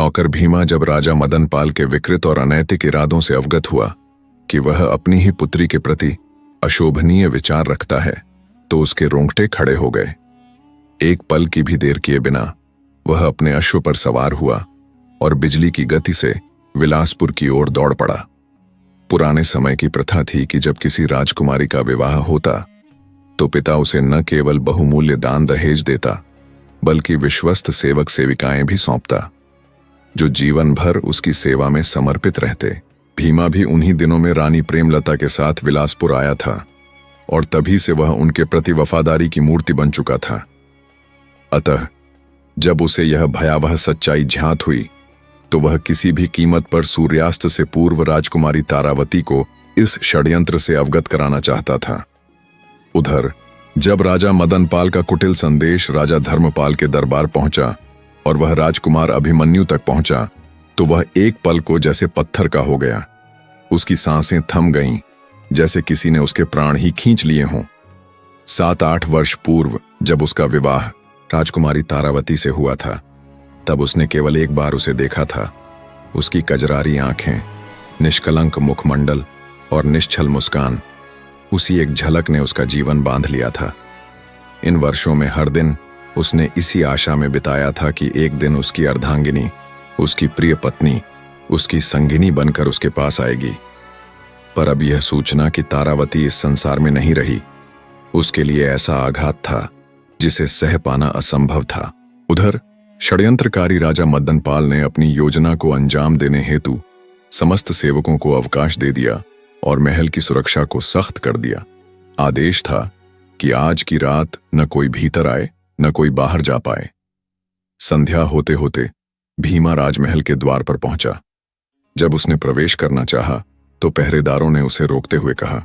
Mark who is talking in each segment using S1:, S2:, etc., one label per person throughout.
S1: नौकर भीमा जब राजा मदनपाल के विकृत और अनैतिक इरादों से अवगत हुआ कि वह अपनी ही पुत्री के प्रति अशोभनीय विचार रखता है, तो उसके रोंगटे खड़े हो गए। एक पल की भी देर किए बिना वह अपने अश्व पर सवार हुआ और बिजली की गति से विलासपुर की ओर दौड़ पड़ा। पुराने समय की प्रथा थी कि जब किसी राजकुमारी का विवाह होता तो पिता उसे न केवल बहुमूल्य दान दहेज देता, बल्कि विश्वस्त सेवक सेविकाएं भी सौंपता, जो जीवन भर उसकी सेवा में समर्पित रहते। भीमा भी उन्हीं दिनों में रानी प्रेमलता के साथ विलासपुर आया था और तभी से वह उनके प्रति वफादारी की मूर्ति बन चुका था। अतः जब उसे यह भयावह सच्चाई ज्ञात हुई तो वह किसी भी कीमत पर सूर्यास्त से पूर्व राजकुमारी तारावती को इस षड्यंत्र से अवगत कराना चाहता था। उधर जब राजा मदनपाल का कुटिल संदेश राजा धर्मपाल के दरबार पहुंचा और वह राजकुमार अभिमन्यु तक पहुंचा, तो वह एक पल को जैसे पत्थर का हो गया। उसकी सांसें थम गईं, जैसे किसी ने उसके प्राण ही खींच लिए हों। 7-8 वर्ष पूर्व जब उसका विवाह राजकुमारी तारावती से हुआ था, तब उसने केवल एक बार उसे देखा था। उसकी कजरारी आंखें, निष्कलंक मुखमंडल और निश्छल मुस्कान, उसी एक झलक ने उसका जीवन बांध लिया था। इन वर्षों में हर दिन उसने इसी आशा में बिताया था कि एक दिन उसकी अर्धांगिनी, उसकी प्रिय पत्नी, उसकी संगिनी बनकर उसके पास आएगी। पर अब यह सूचना कि तारावती इस संसार में नहीं रही, उसके लिए ऐसा आघात था जिसे सह पाना असंभव था। उधर षड्यंत्रकारी राजा मदनपाल ने अपनी योजना को अंजाम देने हेतु समस्त सेवकों को अवकाश दे दिया और महल की सुरक्षा को सख्त कर दिया। आदेश था कि आज की रात न कोई भीतर आए न कोई बाहर जा पाए। संध्या होते होते भीमा राजमहल के द्वार पर पहुंचा। जब उसने प्रवेश करना चाहा तो पहरेदारों ने उसे रोकते हुए कहा,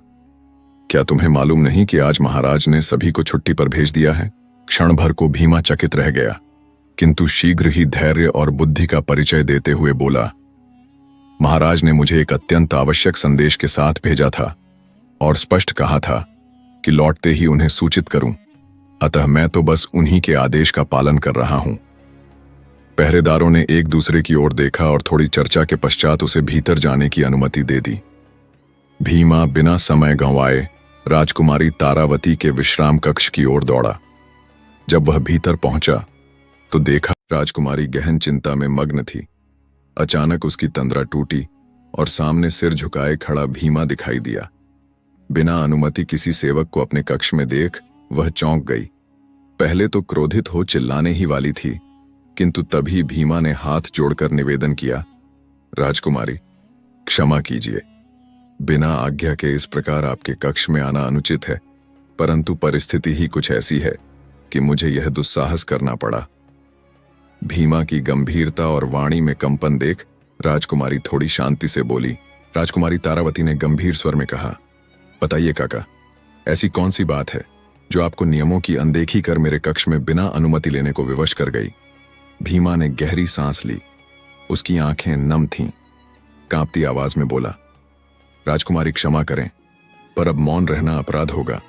S1: क्या तुम्हें मालूम नहीं कि आज महाराज ने सभी को छुट्टी पर भेज दिया है? क्षण भर को भीमा चकित रह गया, किंतु शीघ्र ही धैर्य और बुद्धि का परिचय देते हुए बोला, महाराज ने मुझे एक अत्यंत आवश्यक संदेश के साथ भेजा था और स्पष्ट कहा था कि लौटते ही उन्हें सूचित करूं, अतः मैं तो बस उन्हीं के आदेश का पालन कर रहा हूं। पहरेदारों ने एक दूसरे की ओर देखा और थोड़ी चर्चा के पश्चात उसे भीतर जाने की अनुमति दे दी। भीमा बिना समय गंवाए राजकुमारी तारावती के विश्राम कक्ष की ओर दौड़ा। जब वह भीतर पहुंचा तो देखा राजकुमारी गहन चिंता में मग्न थी। अचानक उसकी तंद्रा टूटी और सामने सिर झुकाए खड़ा भीमा दिखाई दिया। बिना अनुमति किसी सेवक को अपने कक्ष में देख वह चौंक गई। पहले तो क्रोधित हो चिल्लाने ही वाली थी, किंतु तभी भीमा ने हाथ जोड़कर निवेदन किया, राजकुमारी क्षमा कीजिए, बिना आज्ञा के इस प्रकार आपके कक्ष में आना अनुचित है, परंतु परिस्थिति ही कुछ ऐसी है कि मुझे यह दुस्साहस करना पड़ा। भीमा की गंभीरता और वाणी में कंपन देख राजकुमारी थोड़ी शांति से बोली। राजकुमारी तारावती ने गंभीर स्वर में कहा, बताइए काका, ऐसी कौन सी बात है जो आपको नियमों की अनदेखी कर मेरे कक्ष में बिना अनुमति लेने को विवश कर गई? भीमा ने गहरी सांस ली। उसकी आंखें नम थीं। कांपती आवाज में बोला, राजकुमारी क्षमा करें, पर अब मौन रहना अपराध होगा।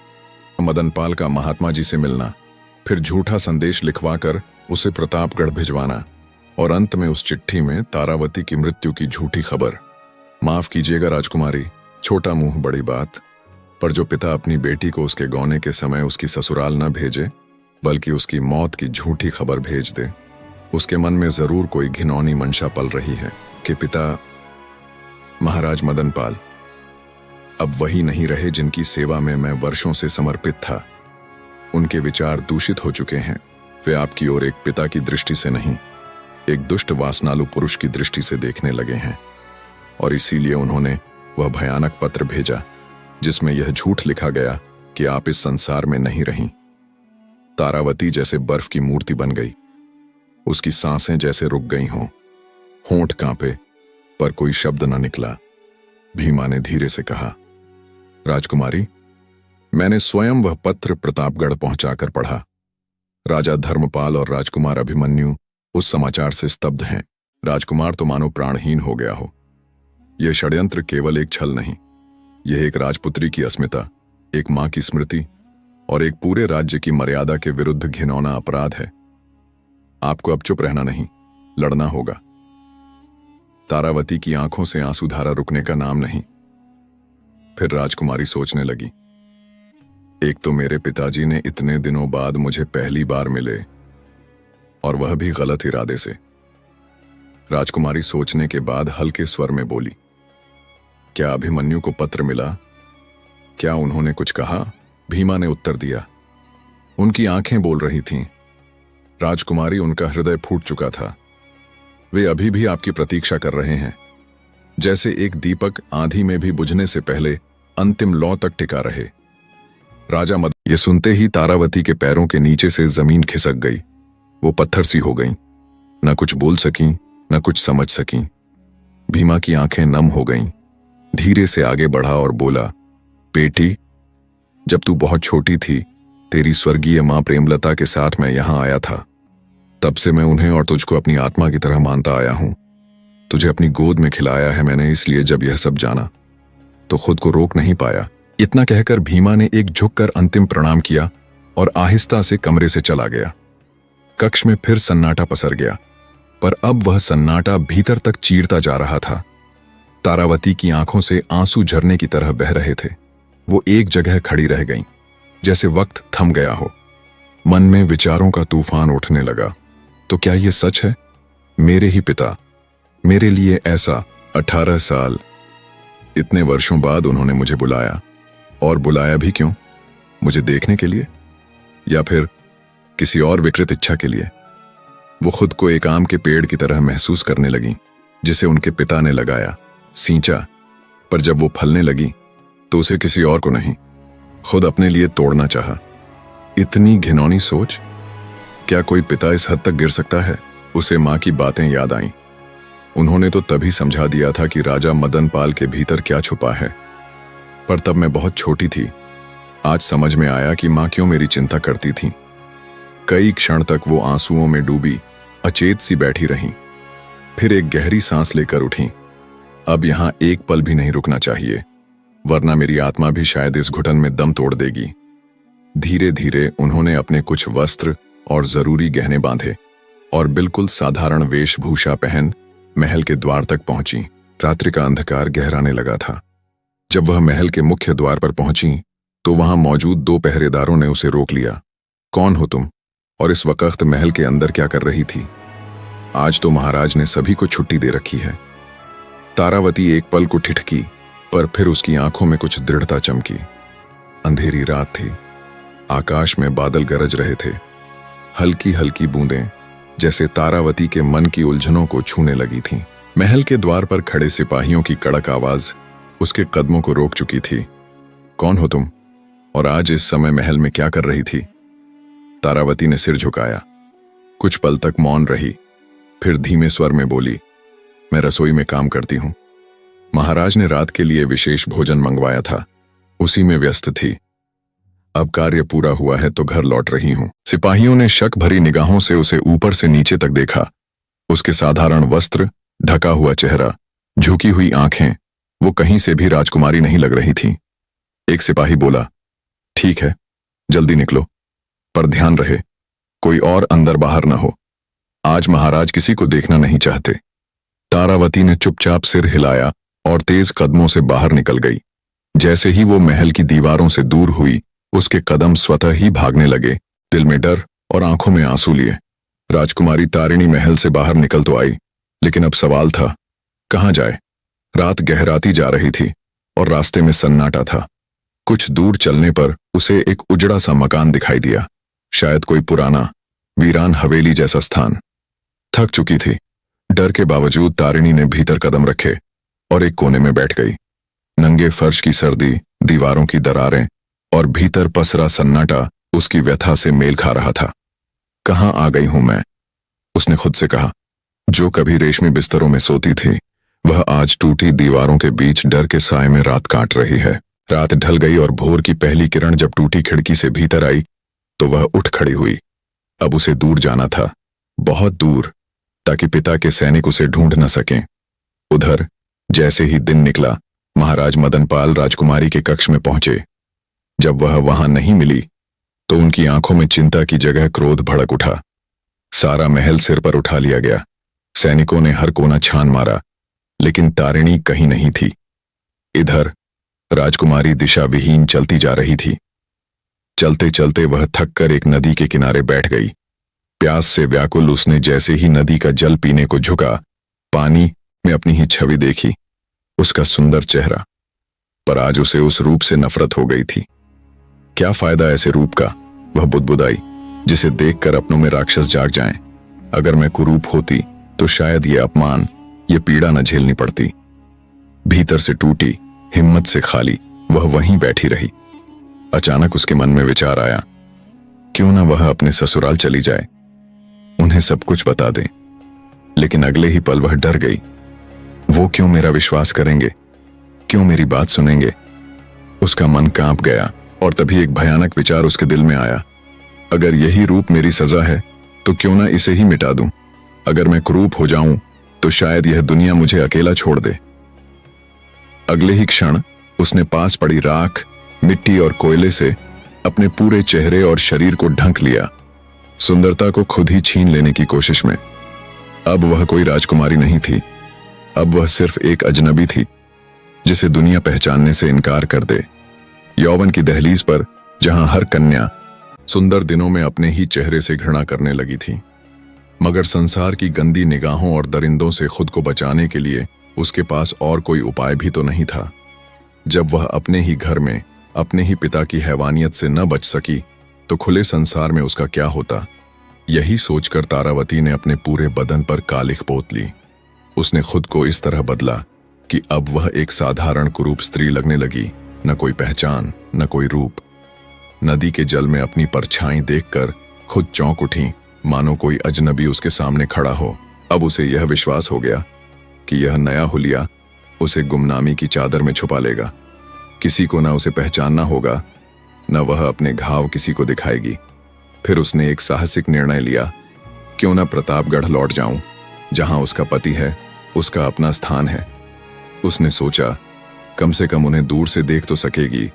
S1: मदनपाल का महात्मा जी से मिलना, फिर झूठा संदेश लिखवाकर उसे प्रतापगढ़ भिजवाना और अंत में उस चिट्ठी में तारावती की मृत्यु की झूठी खबर। माफ कीजिएगा राजकुमारी, छोटा मुंह बड़ी बात, पर जो पिता अपनी बेटी को उसके गौने के समय उसकी ससुराल न भेजे बल्कि उसकी मौत की झूठी खबर भेज दे, उसके मन में जरूर कोई घिनौनी मंशा पल रही है कि पिता महाराज मदनपाल अब वही नहीं रहे जिनकी सेवा में मैं वर्षों से समर्पित था। उनके विचार दूषित हो चुके हैं। वे आपकी ओर एक पिता की दृष्टि से नहीं, एक दुष्ट वासनालु पुरुष की दृष्टि से देखने लगे हैं, और इसीलिए उन्होंने वह भयानक पत्र भेजा जिसमें यह झूठ लिखा गया कि आप इस संसार में नहीं रहीं। तारावती जैसे बर्फ की मूर्ति बन गई। उसकी सांसें जैसे रुक गई हों, होंठ कांपे, पर कोई शब्द न निकला। भीमा ने धीरे से कहा, राजकुमारी, मैंने स्वयं वह पत्र प्रतापगढ़ पहुंचाकर पढ़ा। राजा धर्मपाल और राजकुमार अभिमन्यु उस समाचार से स्तब्ध हैं। राजकुमार तो मानो प्राणहीन हो गया हो। यह षड्यंत्र केवल एक छल नहीं, यह एक राजपुत्री की अस्मिता, एक मां की स्मृति और एक पूरे राज्य की मर्यादा के विरुद्ध घिनौना अपराध है। आपको अब चुप रहना नहीं, लड़ना होगा। तारावती की आंखों से आंसुधारा रुकने का नाम नहीं। फिर राजकुमारी सोचने लगी, एक तो मेरे पिताजी ने इतने दिनों बाद मुझे पहली बार मिले, और वह भी गलत इरादे से। राजकुमारी सोचने के बाद हल्के स्वर में बोली, क्या अभिमन्यु को पत्र मिला? क्या उन्होंने कुछ कहा? भीमा ने उत्तर दिया। उनकी आंखें बोल रही थीं। राजकुमारी, उनका हृदय फूट चुका था। वे अभी भी आपकी प्रतीक्षा कर रहे हैं, जैसे एक दीपक आंधी में भी बुझने से पहले अंतिम लौ तक टिका रहे। राजा मदन। ये सुनते ही तारावती के पैरों के नीचे से जमीन खिसक गई। वो पत्थर सी हो गईं। न कुछ बोल सकीं, न कुछ समझ सकीं। भीमा की आंखें नम हो गईं। धीरे से आगे बढ़ा और बोला, बेटी, जब तू बहुत छोटी थी, तेरी स्वर्गीय मां प्रेमलता के साथ मैं यहां आया था। तब से मैं उन्हें और तुझको अपनी आत्मा की तरह मानता आया हूं। तुझे अपनी गोद में खिलाया है मैंने, इसलिए जब यह सब जाना तो खुद को रोक नहीं पाया। इतना कहकर भीमा ने एक झुककर अंतिम प्रणाम किया और आहिस्ता से कमरे से चला गया। कक्ष में फिर सन्नाटा पसर गया, पर अब वह सन्नाटा भीतर तक चीरता जा रहा था। तारावती की आंखों से आंसू झरने की तरह बह रहे थे। वो एक जगह खड़ी रह गईं, जैसे वक्त थम गया हो। मन में विचारों का तूफान उठने लगा। तो क्या ये सच है? मेरे ही पिता मेरे लिए ऐसा 18 साल, इतने वर्षों बाद उन्होंने मुझे बुलाया, और बुलाया भी क्यों? मुझे देखने के लिए, या फिर किसी और विकृत इच्छा के लिए? वो खुद को एक आम के पेड़ की तरह महसूस करने लगी, जिसे उनके पिता ने लगाया, सींचा, पर जब वो फलने लगी तो उसे किसी और को नहीं, खुद अपने लिए तोड़ना चाहा। इतनी घिनौनी सोच! क्या कोई पिता इस हद तक गिर सकता है? उसे मां की बातें याद आईं। उन्होंने तो तभी समझा दिया था कि राजा मदन पाल के भीतर क्या छुपा है, पर तब मैं बहुत छोटी थी। आज समझ में आया कि मां क्यों मेरी चिंता करती थी। कई क्षण तक वो आंसुओं में डूबी अचेत सी बैठी रहीं। फिर एक गहरी सांस लेकर उठी। अब यहां एक पल भी नहीं रुकना चाहिए, वरना मेरी आत्मा भी शायद इस घुटन में दम तोड़ देगी। धीरे धीरे उन्होंने अपने कुछ वस्त्र और जरूरी गहने बांधे और बिल्कुल साधारण वेशभूषा पहन महल के द्वार तक पहुंची। रात्रि का अंधकार गहराने लगा था। जब वह महल के मुख्य द्वार पर पहुंची तो वहां मौजूद 2 पहरेदारों ने उसे रोक लिया। कौन हो तुम, और इस वक्त महल के अंदर क्या कर रही थी? आज तो महाराज ने सभी को छुट्टी दे रखी है। तारावती एक पल को ठिठकी, पर फिर उसकी आंखों में कुछ दृढ़ता चमकी। अंधेरी रात थी। आकाश में बादल गरज रहे थे। हल्की हल्की बूंदें जैसे तारावती के मन की उलझनों को छूने लगी थीं। महल के द्वार पर खड़े सिपाहियों की कड़क आवाज उसके कदमों को रोक चुकी थी। कौन हो तुम, और आज इस समय महल में क्या कर रही थी? तारावती ने सिर झुकाया। कुछ पल तक मौन रही, फिर धीमे स्वर में बोली, मैं रसोई में काम करती हूं। महाराज ने रात के लिए विशेष भोजन मंगवाया था, उसी में व्यस्त थी। अब कार्य पूरा हुआ है तो घर लौट रही हूं। सिपाहियों ने शक भरी निगाहों से उसे ऊपर से नीचे तक देखा। उसके साधारण वस्त्र, ढका हुआ चेहरा, झुकी हुई आंखें, वो कहीं से भी राजकुमारी नहीं लग रही थी। एक सिपाही बोला, ठीक है, जल्दी निकलो, पर ध्यान रहे कोई और अंदर बाहर न हो। आज महाराज किसी को देखना नहीं चाहते। तारावती ने चुपचाप सिर हिलाया और तेज कदमों से बाहर निकल गई। जैसे ही वो महल की दीवारों से दूर हुई, उसके कदम स्वतः ही भागने लगे, दिल में डर और आंखों में आंसू लिए। राजकुमारी तारिणी महल से बाहर निकल तो आई, लेकिन अब सवाल था, कहां जाए? रात गहराती जा रही थी और रास्ते में सन्नाटा था। कुछ दूर चलने पर उसे एक उजड़ा सा मकान दिखाई दिया, शायद कोई पुराना वीरान हवेली जैसा स्थान। थक चुकी थी, डर के बावजूद तारिणी ने भीतर कदम रखे और एक कोने में बैठ गई। नंगे फर्श की सर्दी, दीवारों की दरारें और भीतर पसरा सन्नाटा उसकी व्यथा से मेल खा रहा था। कहां आ गई हूं मैं? उसने खुद से कहा। जो कभी रेशमी बिस्तरों में सोती थी, वह आज टूटी दीवारों के बीच डर के साए में रात काट रही है। रात ढल गई और भोर की पहली किरण जब टूटी खिड़की से भीतर आई तो वह उठ खड़ी हुई। अब उसे दूर जाना था, बहुत दूर, ताकि पिता के सैनिक उसे ढूंढ न सकें। उधर जैसे ही दिन निकला, महाराज मदनपाल राजकुमारी के कक्ष में पहुंचे। जब वह वहां नहीं मिली तो उनकी आंखों में चिंता की जगह क्रोध भड़क उठा। सारा महल सिर पर उठा लिया गया। सैनिकों ने हर कोना छान मारा, लेकिन तारिणी कहीं नहीं थी। इधर राजकुमारी दिशा विहीन चलती जा रही थी। चलते चलते वह थककर एक नदी के किनारे बैठ गई। प्यास से व्याकुल उसने जैसे ही नदी का जल पीने को झुका, पानी में अपनी ही छवि देखी, उसका सुंदर चेहरा। पर आज उसे उस रूप से नफरत हो गई थी। क्या फायदा ऐसे रूप का, वह बुदबुदाई, जिसे देखकर अपनों में राक्षस जाग जाएं। अगर मैं कुरूप होती तो शायद ये अपमान, ये पीड़ा न झेलनी पड़ती। भीतर से टूटी, हिम्मत से खाली, वह वहीं बैठी रही। अचानक उसके मन में विचार आया, क्यों ना वह अपने ससुराल चली जाए, उन्हें सब कुछ बता दे। लेकिन अगले ही पल वह डर गई। वो क्यों मेरा विश्वास करेंगे, क्यों मेरी बात सुनेंगे? उसका मन कांप गया और तभी एक भयानक विचार उसके दिल में आया, अगर यही रूप मेरी सजा है तो क्यों ना इसे ही मिटा दूं। अगर मैं कुरूप हो जाऊं तो शायद यह दुनिया मुझे अकेला छोड़ दे। अगले ही क्षण उसने पास पड़ी राख, मिट्टी और कोयले से अपने पूरे चेहरे और शरीर को ढक लिया, सुंदरता को खुद ही छीन लेने की कोशिश में। अब वह कोई राजकुमारी नहीं थी, अब वह सिर्फ एक अजनबी थी जिसे दुनिया पहचानने से इनकार कर दे। यौवन की दहलीज पर जहां हर कन्या सुंदर दिनों में अपने ही चेहरे से घृणा करने लगी थी, मगर संसार की गंदी निगाहों और दरिंदों से खुद को बचाने के लिए उसके पास और कोई उपाय भी तो नहीं था। जब वह अपने ही घर में अपने ही पिता की हैवानियत से न बच सकी तो खुले संसार में उसका क्या होता। यही सोचकर तारावती ने अपने पूरे बदन पर कालिख पोत ली। उसने खुद को इस तरह बदला कि अब वह एक साधारण कुरूप स्त्री लगने लगी, न कोई पहचान, न कोई रूप। नदी के जल में अपनी परछाई देखकर खुद चौंक उठी, मानो कोई अजनबी उसके सामने खड़ा हो। अब उसे यह विश्वास हो गया कि यह नया हुलिया उसे गुमनामी की चादर में छुपा लेगा। किसी को ना उसे पहचानना होगा, न वह अपने घाव किसी को दिखाएगी। फिर उसने एक साहसिक निर्णय लिया, क्यों ना प्रतापगढ़ लौट जाऊं, जहां उसका पति है, उसका अपना स्थान है। उसने सोचा, कम से कम उन्हें दूर से देख तो सकेगी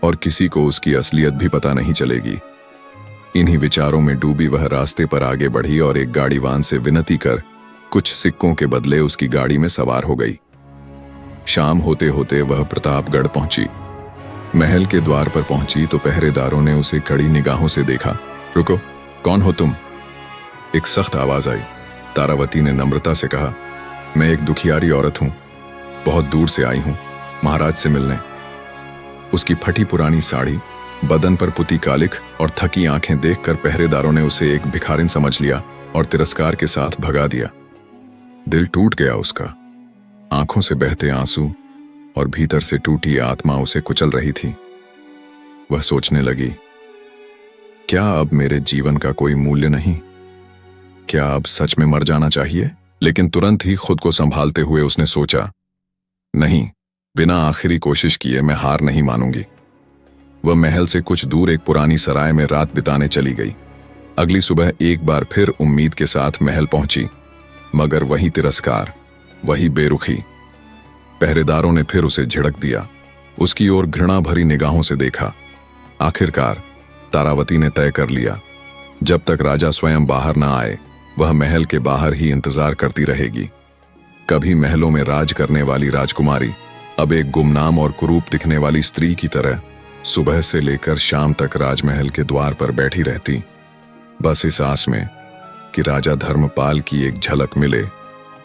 S1: और किसी को उसकी असलियत भी पता नहीं चलेगी। इन्हीं विचारों में डूबी वह रास्ते पर आगे बढ़ी और एक गाड़ीवान से विनती कर कुछ सिक्कों के बदले उसकी गाड़ी में सवार हो गई। शाम होते होते वह प्रतापगढ़ पहुंची। महल के द्वार पर पहुंची तो पहरेदारों ने उसे कड़ी निगाहों से देखा। रुको, कौन हो तुम? एक सख्त आवाज आई। तारावती ने नम्रता से कहा, मैं एक दुखियारी औरत हूं, बहुत दूर से आई हूं महाराज से मिलने। उसकी फटी पुरानी साड़ी, बदन पर पुती कालिख और थकी आंखें देखकर पहरेदारों ने उसे एक भिखारिन समझ लिया और तिरस्कार के साथ भगा दिया। दिल टूट गया उसका। आंखों से बहते आंसू और भीतर से टूटी आत्मा उसे कुचल रही थी। वह सोचने लगी, क्या अब मेरे जीवन का कोई मूल्य नहीं? क्या अब सच में मर जाना चाहिए? लेकिन तुरंत ही खुद को संभालते हुए उसने सोचा, नहीं, बिना आखिरी कोशिश किए मैं हार नहीं मानूंगी। वह महल से कुछ दूर एक पुरानी सराय में रात बिताने चली गई। अगली सुबह एक बार फिर उम्मीद के साथ महल पहुंची, मगर वही तिरस्कार, वही बेरुखी। पहरेदारों ने फिर उसे झिड़क दिया, उसकी ओर घृणा भरी निगाहों से देखा। आखिरकार तारावती ने तय कर लिया, जब तक राजा स्वयं बाहर न आए वह महल के बाहर ही इंतजार करती रहेगी। कभी महलों में राज करने वाली राजकुमारी अब एक गुमनाम और कुरूप दिखने वाली स्त्री की तरह सुबह से लेकर शाम तक राजमहल के द्वार पर बैठी रहती, बस इस आस में कि राजा धर्मपाल की एक झलक मिले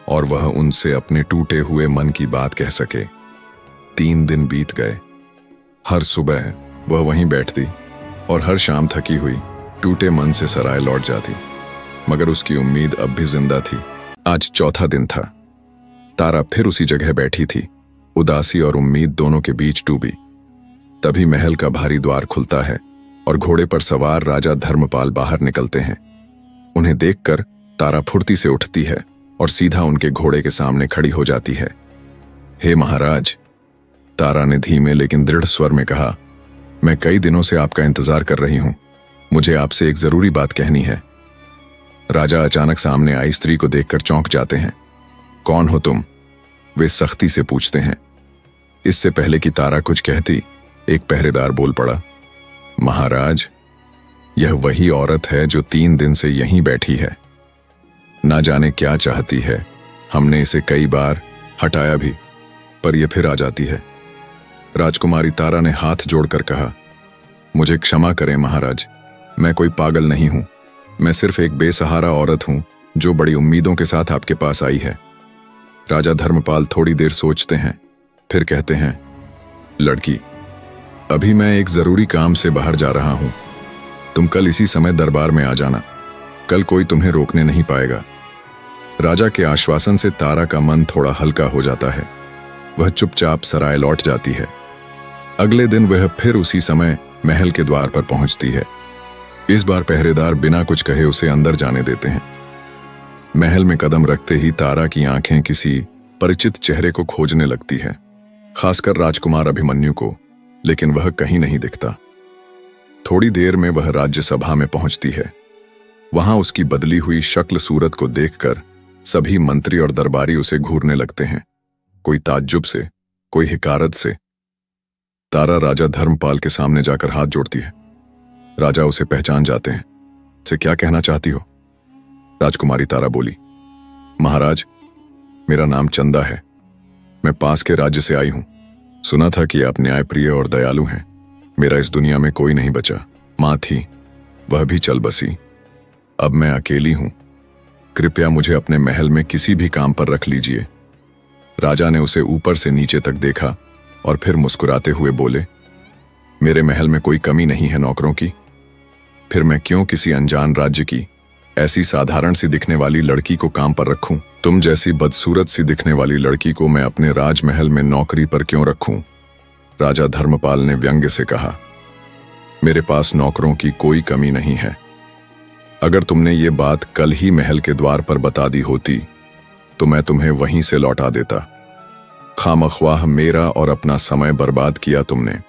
S1: और वह उनसे अपने टूटे हुए मन की बात कह सके। 3 दिन बीत गए। हर सुबह वह वहीं बैठती और हर शाम थकी हुई टूटे मन से सराय लौट जाती, मगर उसकी उम्मीद अब भी जिंदा थी। आज चौथा दिन था। तारा फिर उसी जगह बैठी थी, उदासी और उम्मीद दोनों के बीच डूबी। तभी महल का भारी द्वार खुलता है और घोड़े पर सवार राजा धर्मपाल बाहर निकलते हैं। उन्हें देखकर तारा फुर्ती से उठती है और सीधा उनके घोड़े के सामने खड़ी हो जाती है। हे महाराज, तारा ने धीमे लेकिन दृढ़ स्वर में कहा, मैं कई दिनों से आपका इंतजार कर रही हूं। मुझे आपसे एक जरूरी बात कहनी है। राजा अचानक सामने आई स्त्री को देखकर चौंक जाते हैं। कौन हो तुम? वे सख्ती से पूछते हैं। इससे पहले कि तारा कुछ कहती, एक पहरेदार बोल पड़ा, महाराज, यह वही औरत है जो 3 दिन से यहीं बैठी है। ना जाने क्या चाहती है। हमने इसे कई बार हटाया भी, पर यह फिर आ जाती है। राजकुमारी तारा ने हाथ जोड़कर कहा, मुझे क्षमा करें महाराज, मैं कोई पागल नहीं हूं। मैं सिर्फ एक बेसहारा औरत हूं जो बड़ी उम्मीदों के साथ आपके पास आई है। राजा धर्मपाल थोड़ी देर सोचते हैं, फिर कहते हैं, लड़की, अभी मैं एक जरूरी काम से बाहर जा रहा हूं। तुम कल इसी समय दरबार में आ जाना, कल कोई तुम्हें रोकने नहीं पाएगा। राजा के आश्वासन से तारा का मन थोड़ा हल्का हो जाता है। वह चुपचाप सराय लौट जाती है। अगले दिन वह फिर उसी समय महल के द्वार पर पहुंचती है। इस बार पहरेदार बिना कुछ कहे उसे अंदर जाने देते हैं। महल में कदम रखते ही तारा की आंखें किसी परिचित चेहरे को खोजने लगती है, खासकर राजकुमार अभिमन्यु को, लेकिन वह कहीं नहीं दिखता। थोड़ी देर में वह राज्यसभा में पहुंचती है। वहां उसकी बदली हुई शक्ल सूरत को देखकर सभी मंत्री और दरबारी उसे घूरने लगते हैं, कोई ताज्जुब से, कोई हिकारत से। तारा राजा धर्मपाल के सामने जाकर हाथ जोड़ती है। राजा उसे पहचान जाते हैं। से क्या कहना चाहती हो? राजकुमारी तारा बोली, महाराज, मेरा नाम चंदा है। मैं पास के राज्य से आई हूं। सुना था कि आप न्यायप्रिय और दयालु हैं। मेरा इस दुनिया में कोई नहीं बचा। मां थी, वह भी चल बसी। अब मैं अकेली हूं। कृपया मुझे अपने महल में किसी भी काम पर रख लीजिए। राजा ने उसे ऊपर से नीचे तक देखा और फिर मुस्कुराते हुए बोले, मेरे महल में कोई कमी नहीं है नौकरों की। फिर मैं क्यों किसी अनजान राज्य की ऐसी साधारण सी दिखने वाली लड़की को काम पर रखूं? तुम जैसी बदसूरत सी दिखने वाली लड़की को मैं अपने राजमहल में नौकरी पर क्यों रखूं? राजा धर्मपाल ने व्यंग्य से कहा, मेरे पास नौकरों की कोई कमी नहीं है। अगर तुमने ये बात कल ही महल के द्वार पर बता दी होती तो मैं तुम्हें वहीं से लौटा देता। खामख्वाह मेरा और अपना समय बर्बाद किया तुमने।